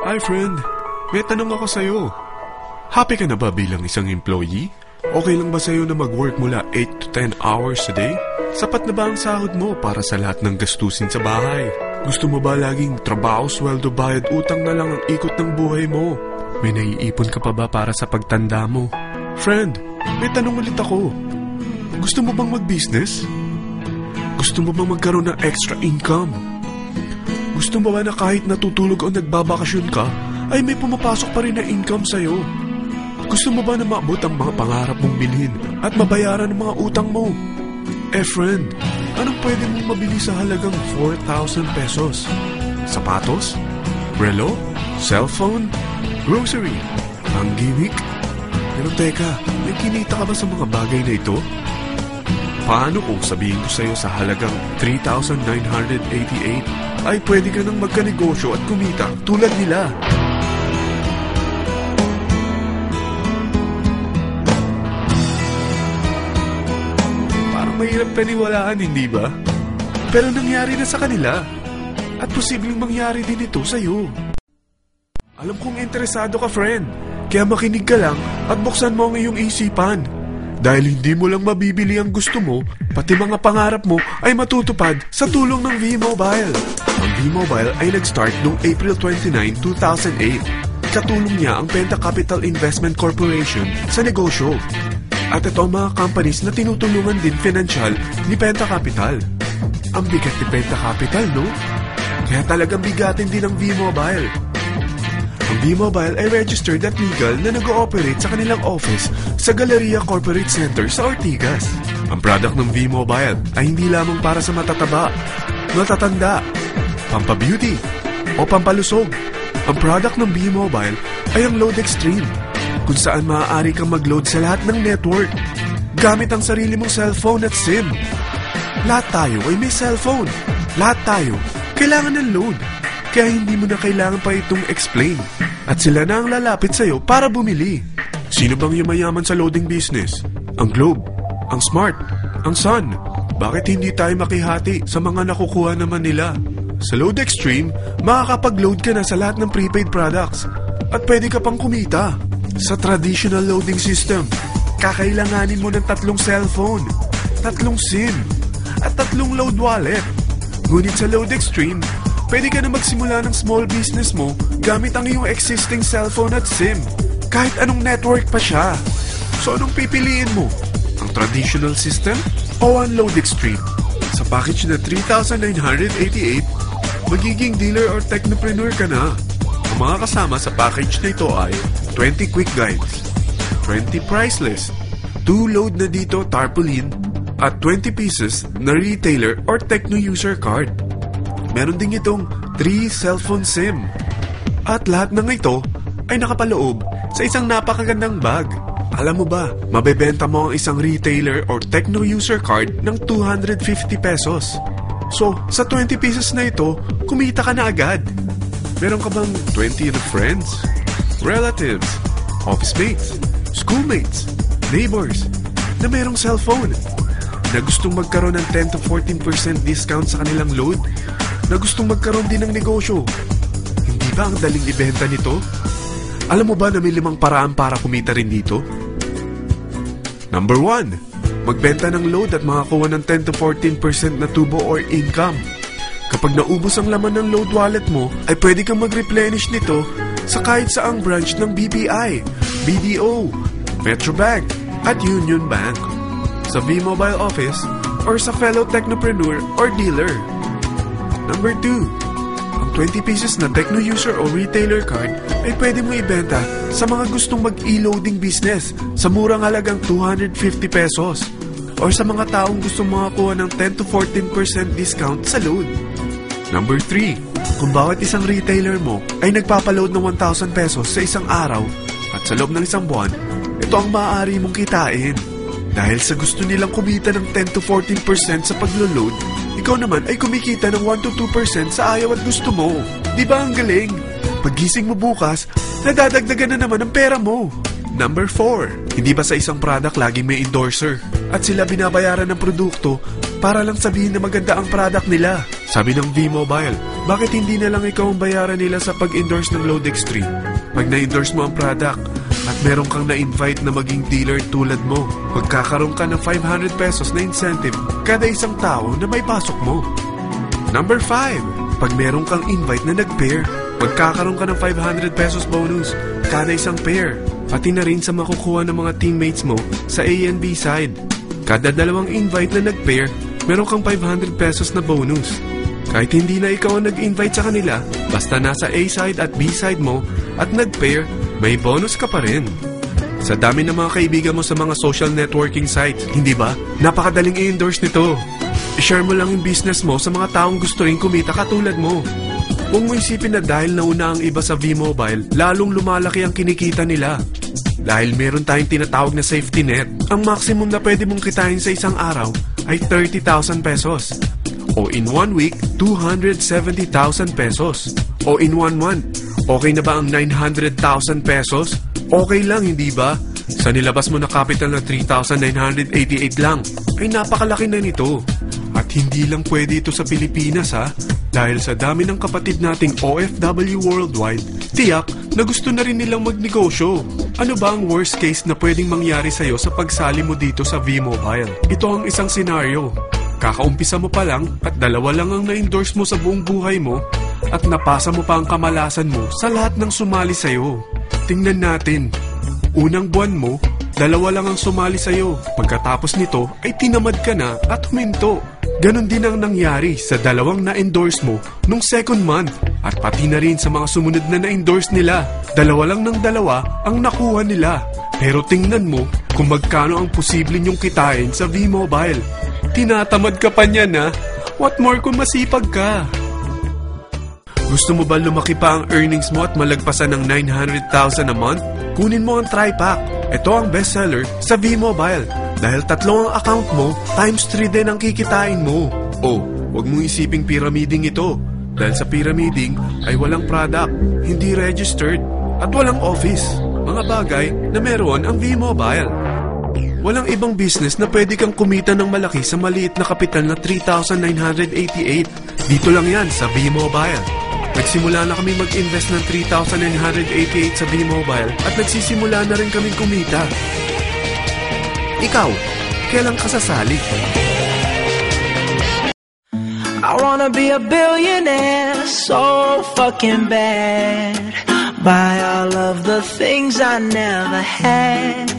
Hi friend, may tanong ako sa'yo. Happy ka na ba bilang isang employee? Okay lang ba sa'yo na mag-work mula 8 to 10 hours a day? Sapat na ba ang sahod mo para sa lahat ng gastusin sa bahay? Gusto mo ba laging trabaho, sweldo, bayad, utang na lang ang ikot ng buhay mo? May naiipon ka pa ba para sa pagtanda mo? Friend, may tanong ulit ako. Gusto mo bang mag-business? Gusto mo bang magkaroon ng extra income? Gusto mo ba na kahit natutulog o nagbabakasyon ka, ay may pumapasok pa rin na income sa'yo? Gusto mo ba na maabot ang mga pangarap mong bilhin at mabayaran ang mga utang mo? Eh friend, anong pwede mong mabili sa halagang 4,000 pesos? Sapatos? Relo? Cellphone? Grocery? Ang gimmick? Pero teka, may kinita ka ba sa mga bagay na ito? Paano kung sabihin ko sa'yo sa halagang 3,988 ay pwede ka nang magkanegosyo at kumita tulad nila? Parang mahirap paniwalaan, hindi ba? Pero nangyari na sa kanila. At posibleng mangyari din ito sa'yo. Alam kong interesado ka, friend. Kaya makinig ka lang at buksan mo ang iyong isipan. Dahil hindi mo lang mabibili ang gusto mo, pati mga pangarap mo ay matutupad sa tulong ng V-Mobile. Ang V-Mobile ay nag-start noong April 29, 2008. Katulong niya ang Penta Capital Investment Corporation sa negosyo. At ito ang mga companies na tinutulungan din financial ni Penta Capital. Ang bigat ni Penta Capital, no? Kaya talagang bigatin din ang V-Mobile. Ang V-Mobile ay registered at legal na nag-ooperate sa kanilang office sa Galleria Corporate Center sa Ortigas. Ang product ng V-Mobile ay hindi lamang para sa matataba, matatanda, pampabeauty, o pampalusog. Ang product ng V-Mobile ay ang Load Extreme, kung saan maaari kang mag-load sa lahat ng network gamit ang sarili mong cellphone at SIM. Lahat tayo ay may cellphone. Lahat tayo kailangan ng load. Kaya hindi mo na kailangan pa itong explain. At sila na ang lalapit sa'yo para bumili. Sino bang yumayaman sa loading business? Ang Globe, ang Smart, ang Sun. Bakit hindi tayo makihati sa mga nakukuha naman nila? Sa Load Extreme, makakapag-load ka na sa lahat ng prepaid products. At pwede ka pang kumita. Sa traditional loading system, kakailanganin mo ng 3 cellphone, 3 SIM, at 3 load wallet. Ngunit sa Load Extreme, pwede ka na magsimula ng small business mo gamit ang iyong existing cellphone at SIM. Kahit anong network pa siya. So anong pipiliin mo? Ang traditional system o ang Load Extreme? Sa package na 3,988, magiging dealer or technopreneur ka na. Ang mga kasama sa package na ito ay 20 quick guides, 20 price list, 2 load na dito tarpaulin, at 20 pieces na retailer or techno user card. Meron din itong 3 cellphone SIM. At lahat ng ito ay nakapaloob sa isang napakagandang bag. Alam mo ba, mabebenta mo ang isang retailer or techno user card ng 250 pesos. So, sa 20 pieces na ito, kumita ka na agad. Meron ka bang 20 friends, relatives, office mates, schoolmates, neighbors na merong cellphone? Na gustong magkaroon ng 10 to 14% discount sa kanilang load? Na gustong magkaroon din ng negosyo? Hindi ba ang daling ibenta nito? Alam mo ba na may 5 paraan para kumita rin dito? Number 1, magbenta ng load at makakuha ng 10 to 14% na tubo or income. Kapag naubos ang laman ng load wallet mo, ay pwede kang mag-replenish nito sa kahit saang branch ng BPI, BDO, Metrobank, at Union Bank, sa V-Mobile office, or sa fellow technopreneur or dealer. Number 2, ang 20 pieces na techno user o retailer card ay pwede mo ibenta sa mga gustong mag-e-loading business sa murang halagang 250 pesos or sa mga taong gustong makakuha ng 10 to 14% discount sa load. Number 3, kung bawat isang retailer mo ay nagpapaload ng 1,000 pesos sa isang araw at sa loob ng isang buwan, ito ang maaari mong kitain. Dahil sa gusto nilang kumita ng 10 to 14% sa paglo-load, ikaw naman ay kumikita ng 1 to 2% sa ayaw at gusto mo. Di ba ang galing? Paggising mo bukas, nadadagdagan na naman ang pera mo. Number 4, hindi ba sa isang product laging may endorser at sila binabayaran ng produkto para lang sabihin na maganda ang product nila? Sabi ng V-Mobile, Bakit hindi na lang ikaw ang bayaran nila sa pag-endorse ng Load Extreme? Pag na-endorse mo ang product at meron kang na-invite na maging dealer tulad mo, magkakaroon ka ng 500 pesos na incentive kada isang tao na may pasok mo. Number 5. Pag meron kang invite na nag-pair, magkakaroon ka ng 500 pesos bonus kada isang pair. Pati na rin sa makukuha ng mga teammates mo sa A and B side. Kada dalawang invite na nag-pair, meron kang 500 pesos na bonus. Kahit hindi na ikaw ang nag-invite sa kanila, basta nasa A side at B side mo at nag-pair, may bonus ka pa rin. Sa dami ng mga kaibigan mo sa mga social networking sites, hindi ba? Napakadaling i-endorse nito. I-share mo lang yung business mo sa mga taong gusto rin kumita katulad mo. Huwag mo isipin na dahil nauna ang iba sa V-Mobile, lalong lumalaki ang kinikita nila. Dahil meron tayong tinatawag na safety net, ang maximum na pwede mong kitain sa isang araw ay 30,000 pesos. O in 1 week, 270,000 pesos. O in 1 month, okay na ba ang 900,000 pesos? Okay lang, hindi ba? Sa nilabas mo na capital na 3,988 lang, ay napakalaki na nito. At hindi lang pwede ito sa Pilipinas ha, dahil sa dami ng kapatid nating OFW worldwide, tiyak na gusto na rin nilang magnegosyo. Ano ba ang worst case na pwedeng mangyari sa'yo sa pagsali mo dito sa V-Mobile? Ito ang isang senaryo. Kakaumpisa mo pa lang at 2 lang ang na-endorse mo sa buong buhay mo at napasa mo pa ang kamalasan mo sa lahat ng sumali sa'yo. Tingnan natin. Unang buwan mo, 2 lang ang sumali sa'yo. Pagkatapos nito ay tinamad ka na at huminto. Ganon din ang nangyari sa 2 na-endorse mo nung second month at pati na rin sa mga sumunod na na-endorse nila. 2 lang ng 2 ang nakuha nila. Pero tingnan mo kung magkano ang posible nyong kitain sa V-Mobile. Tinatamad ka pa niyan ha? What more kung masipag ka? Gusto mo ba lumaki pa ang earnings mo at malagpasan ng 900,000 a month? Kunin mo ang TriPack. Ito ang bestseller sa V-Mobile. Dahil 3 ang account mo, times 3 din ang kikitain mo. Oh, huwag mong isiping pyramiding ito. Dahil sa pyramiding ay walang product, hindi registered, at walang office. Mga bagay na meron ang V-Mobile. Walang ibang business na pwede kang kumita ng malaki sa maliit na kapital na 3,988. Dito lang yan sa V-Mobile. Nagsimula na kami mag-invest ng 3,988 sa V-Mobile at nagsisimula na rin kaming kumita. Ikaw, kailan ka sasali? I wanna be a billionaire so fucking bad. Buy all of the things I never had.